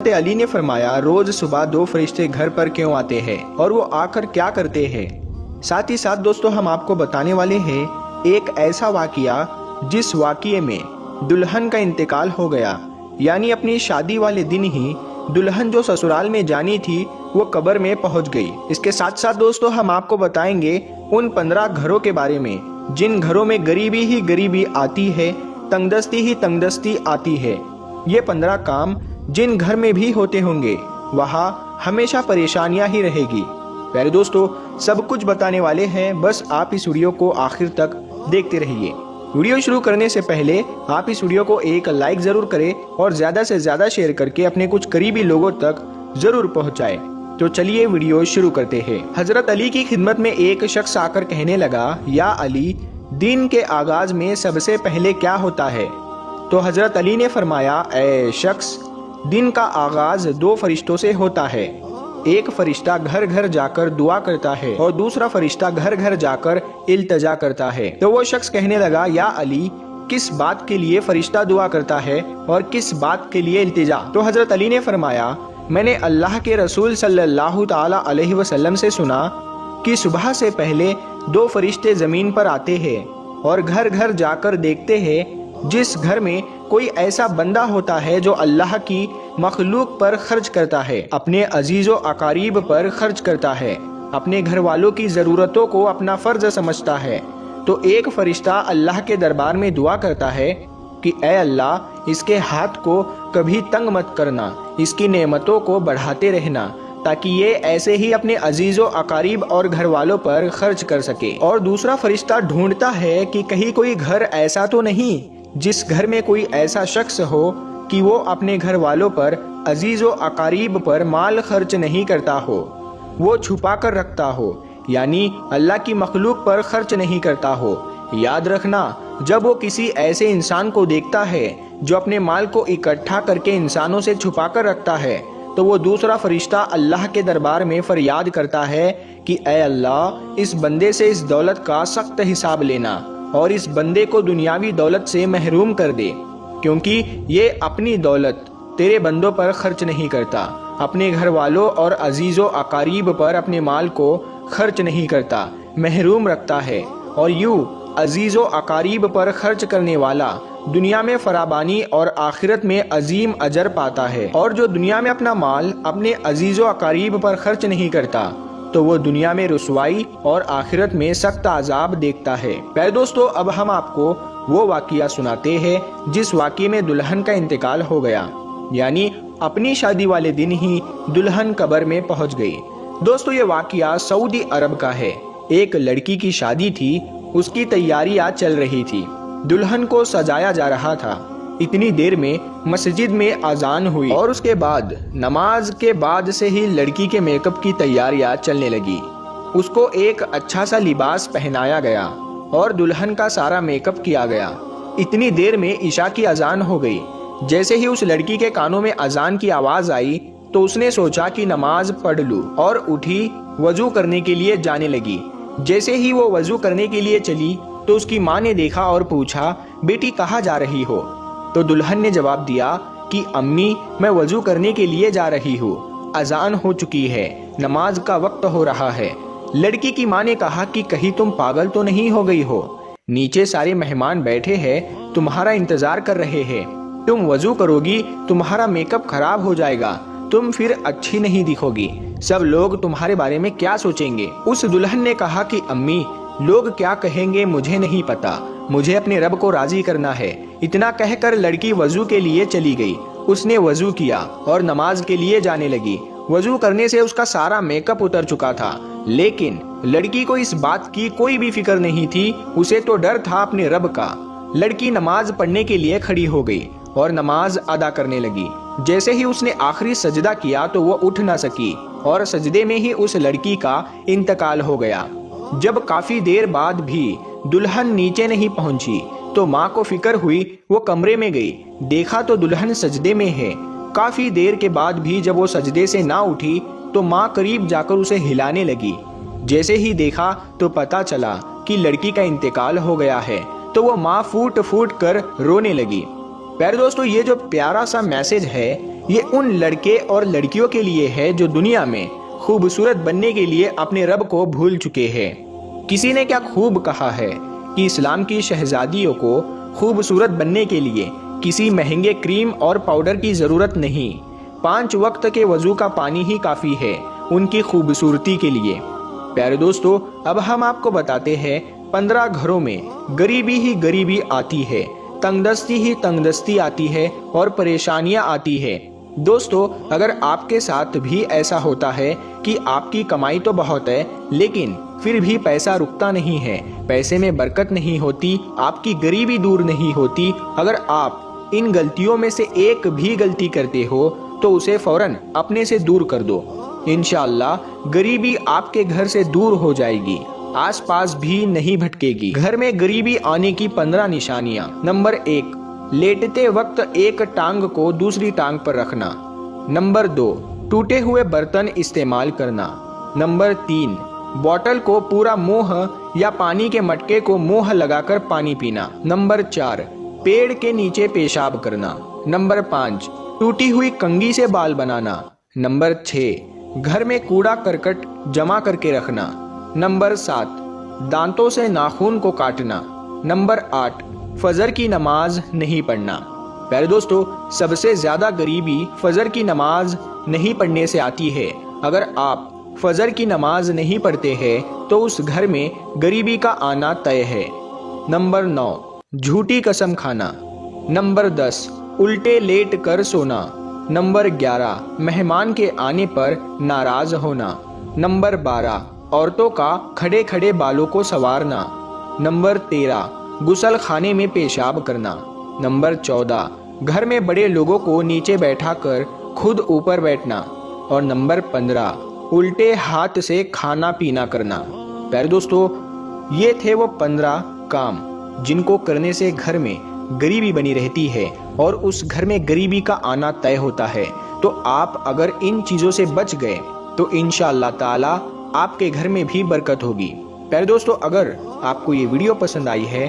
علی نے فرمایا روز صبح دو فرشتے گھر پر کیوں آتے ہیں اور وہ آ کر کیا کرتے ہیں؟ ساتھ ہی ساتھ دوستو ہم آپ کو بتانے والے ہیں ایک ایسا واقعہ جس واقعے میں دلہن کا انتقال ہو گیا، یعنی اپنی شادی والے دن ہی دلہن جو سسرال میں جانی تھی وہ قبر میں پہنچ گئی۔ اس کے ساتھ ساتھ دوستو ہم آپ کو بتائیں گے ان 15 گھروں کے بارے میں جن گھروں میں غریبی ہی غریبی آتی ہے، تنگ دستی ہی تنگ دستی آتی ہے۔ یہ 15 کام جن گھر میں بھی ہوتے ہوں گے وہاں ہمیشہ پریشانیاں ہی رہے گی۔ پیارے دوستو سب کچھ بتانے والے ہیں، بس آپ اس ویڈیو کو آخر تک دیکھتے رہیے۔ ویڈیو شروع کرنے سے پہلے آپ اس ویڈیو کو ایک لائک ضرور کریں اور زیادہ سے زیادہ شیئر کر کے اپنے کچھ قریبی لوگوں تک ضرور پہنچائیں۔ تو چلیے ویڈیو شروع کرتے ہیں۔ حضرت علی کی خدمت میں ایک شخص آ کر کہنے لگا، یا علی، دن کے آغاز میں سب سے پہلے کیا ہوتا ہے؟ تو حضرت علی نے فرمایا، اے شخص، دن کا آغاز 2 فرشتوں سے ہوتا ہے۔ ایک فرشتہ گھر گھر جا کر دعا کرتا ہے اور دوسرا فرشتہ گھر گھر جا کر التجا کرتا ہے۔ تو وہ شخص کہنے لگا، یا علی، کس بات کے لیے فرشتہ دعا کرتا ہے اور کس بات کے لیے التجا؟ تو حضرت علی نے فرمایا، میں نے اللہ کے رسول صلی اللہ تعالی علیہ وسلم سے سنا کہ صبح سے پہلے 2 فرشتے زمین پر آتے ہیں اور گھر گھر جا کر دیکھتے ہیں جس گھر میں کوئی ایسا بندہ ہوتا ہے جو اللہ کی مخلوق پر خرچ کرتا ہے، اپنے عزیز و اقارب پر خرچ کرتا ہے، اپنے گھر والوں کی ضرورتوں کو اپنا فرض سمجھتا ہے، تو ایک فرشتہ اللہ کے دربار میں دعا کرتا ہے کہ اے اللہ، اس کے ہاتھ کو کبھی تنگ مت کرنا، اس کی نعمتوں کو بڑھاتے رہنا تاکہ یہ ایسے ہی اپنے عزیز و اقارب اور گھر والوں پر خرچ کر سکے۔ اور دوسرا فرشتہ ڈھونڈتا ہے کہ کہیں کوئی گھر ایسا تو نہیں جس گھر میں کوئی ایسا شخص ہو کہ وہ اپنے گھر والوں پر، عزیز و اقارب پر مال خرچ نہیں کرتا ہو، وہ چھپا کر رکھتا ہو، یعنی اللہ کی مخلوق پر خرچ نہیں کرتا ہو۔ یاد رکھنا، جب وہ کسی ایسے انسان کو دیکھتا ہے جو اپنے مال کو اکٹھا کر کے انسانوں سے چھپا کر رکھتا ہے تو وہ دوسرا فرشتہ اللہ کے دربار میں فریاد کرتا ہے کہ اے اللہ، اس بندے سے اس دولت کا سخت حساب لینا اور اس بندے کو دنیاوی دولت سے محروم کر دے، کیونکہ یہ اپنی دولت تیرے بندوں پر خرچ نہیں کرتا، اپنے گھر والوں اور عزیز و اقارب پر اپنے مال کو خرچ نہیں کرتا، محروم رکھتا ہے۔ اور یوں عزیز و اقارب پر خرچ کرنے والا دنیا میں فراوانی اور آخرت میں عظیم اجر پاتا ہے، اور جو دنیا میں اپنا مال اپنے عزیز و اقارب پر خرچ نہیں کرتا تو وہ دنیا میں رسوائی اور آخرت میں سخت عذاب دیکھتا ہے۔ پیارے دوستو اب ہم آپ کو وہ واقعہ سناتے ہیں جس واقعے میں دلہن کا انتقال ہو گیا، یعنی اپنی شادی والے دن ہی دلہن قبر میں پہنچ گئی۔ دوستو یہ واقعہ سعودی عرب کا ہے۔ ایک لڑکی کی شادی تھی، اس کی تیاریاں چل رہی تھی، دلہن کو سجایا جا رہا تھا۔ اتنی دیر میں مسجد میں اذان ہوئی اور اس کے بعد نماز کے بعد سے ہی لڑکی کے میک اپ کی تیاریاں چلنے لگی۔ اس کو ایک اچھا سا لباس پہنایا گیا اور دلہن کا سارا میک اپ کیا گیا۔ اتنی دیر میں عشاء کی اذان ہو گئی۔ جیسے ہی اس لڑکی کے کانوں میں اذان کی آواز آئی تو اس نے سوچا کہ نماز پڑھ لوں اور اٹھی وضو کرنے کے لیے جانے لگی۔ جیسے ہی وہ وضو کرنے کے لیے چلی تو اس کی ماں نے دیکھا اور پوچھا، بیٹی کہاں جا رہی ہو؟ تو دلہن نے جواب دیا کہ امی، میں وضو کرنے کے لیے جا رہی ہوں، اذان ہو چکی ہے، نماز کا وقت ہو رہا ہے۔ لڑکی کی ماں نے کہا کہ کہیں تم پاگل تو نہیں ہو گئی ہو؟ نیچے سارے مہمان بیٹھے ہیں، تمہارا انتظار کر رہے ہیں، تم وضو کرو گی تمہارا میک اپ خراب ہو جائے گا، تم پھر اچھی نہیں دکھو گی، سب لوگ تمہارے بارے میں کیا سوچیں گے؟ اس دلہن نے کہا کہ امی، لوگ کیا کہیں گے مجھے نہیں پتا، مجھے اپنے رب کو راضی کرنا ہے۔ اتنا کہہ کر لڑکی وضو کے لیے چلی گئی۔ اس نے وضو کیا اور نماز کے لیے جانے لگی۔ وضو کرنے سے اس کا سارا میک اپ اتر چکا تھا، لیکن لڑکی کو اس بات کی کوئی بھی فکر نہیں تھی، اسے تو ڈر تھا اپنے رب کا۔ لڑکی نماز پڑھنے کے لیے کھڑی ہو گئی اور نماز ادا کرنے لگی۔ جیسے ہی اس نے آخری سجدہ کیا تو وہ اٹھ نہ سکی اور سجدے میں ہی اس لڑکی کا انتقال ہو گیا۔ جب کافی دیر بعد بھی دلہن نیچے نہیں پہنچی تو ماں کو فکر ہوئی، وہ کمرے میں گئی، دیکھا تو دلہن سجدے میں ہے۔ کافی دیر کے بعد بھی جب وہ سجدے سے نہ اٹھی تو ماں قریب جا کر اسے ہلانے لگی۔ جیسے ہی دیکھا تو پتا چلا کہ لڑکی کا انتقال ہو گیا ہے تو وہ ماں پھوٹ پھوٹ کر رونے لگی۔ پیارے دوستو یہ جو پیارا سا میسج ہے یہ ان لڑکے اور لڑکیوں کے لیے ہے جو دنیا میں خوبصورت بننے کے لیے اپنے رب کو بھول چکے ہیں۔ کسی نے کیا خوب کہا ہے کہ اسلام کی شہزادیوں کو خوبصورت بننے کے لیے کسی مہنگے کریم اور پاؤڈر کی ضرورت نہیں، 5 وقت کے وضو کا پانی ہی کافی ہے ان کی خوبصورتی کے لیے۔ پیارے دوستو، اب ہم آپ کو بتاتے ہیں 15 گھروں میں غریبی ہی غریبی آتی ہے، تنگ دستی ہی تنگ دستی آتی ہے اور پریشانیاں آتی ہے۔ دوستو، اگر آپ کے ساتھ بھی ایسا ہوتا ہے کہ آپ کی کمائی تو بہت ہے لیکن پھر بھی پیسہ رکتا نہیں ہے، پیسے میں برکت نہیں ہوتی، آپ کی غریبی دور نہیں ہوتی، اگر آپ ان غلطیوں میں سے ایک بھی غلطی کرتے ہو تو اسے فوراً اپنے سے دور کر دو۔ انشاءاللہ غریبی آپ کے گھر سے دور ہو جائے گی، آس پاس بھی نہیں بھٹکے گی۔ گھر میں غریبی آنے کی 15 نشانیاں۔ نمبر 1، لیٹتے وقت ایک ٹانگ کو دوسری ٹانگ پر رکھنا۔ نمبر 2، ٹوٹے ہوئے برتن استعمال کرنا۔ نمبر 3، بوتل کو پورا منہ یا پانی کے مٹکے کو منہ لگا کر پانی پینا۔ نمبر 4، پیڑ کے نیچے پیشاب کرنا۔ نمبر 5، ٹوٹی ہوئی کنگھی سے بال بنانا۔ نمبر 6، گھر میں کوڑا کرکٹ جمع کر کے رکھنا۔ نمبر 7، دانتوں سے ناخن کو کاٹنا۔ نمبر 8، فجر کی نماز نہیں پڑھنا۔ پیارے دوستو، سب سے زیادہ غریبی فجر کی نماز نہیں پڑھنے سے آتی ہے۔ اگر آپ فجر کی نماز نہیں پڑھتے ہیں تو اس گھر میں غریبی کا آنا طے ہے۔ نمبر 9، جھوٹی قسم کھانا۔ نمبر 10، الٹے لیٹ کر سونا۔ نمبر 11، مہمان کے آنے پر ناراض ہونا۔ نمبر 12، عورتوں کا کھڑے کھڑے بالوں کو سنوارنا۔ نمبر 13، غسل خانے میں پیشاب کرنا۔ نمبر 14، گھر میں بڑے لوگوں کو نیچے بیٹھا کر خود اوپر بیٹھنا۔ اور نمبر 15، الٹے ہاتھ سے کھانا پینا کرنا۔ پیارے دوستو، یہ تھے وہ 15 کام جن کو کرنے سے گھر میں غریبی بنی رہتی ہے اور اس گھر میں غریبی کا آنا طے ہوتا ہے۔ تو آپ اگر ان چیزوں سے بچ گئے تو انشاءاللہ تعالی آپ کے گھر میں بھی برکت ہوگی۔ پیارے دوستو، اگر آپ کو یہ ویڈیو پسند آئی ہے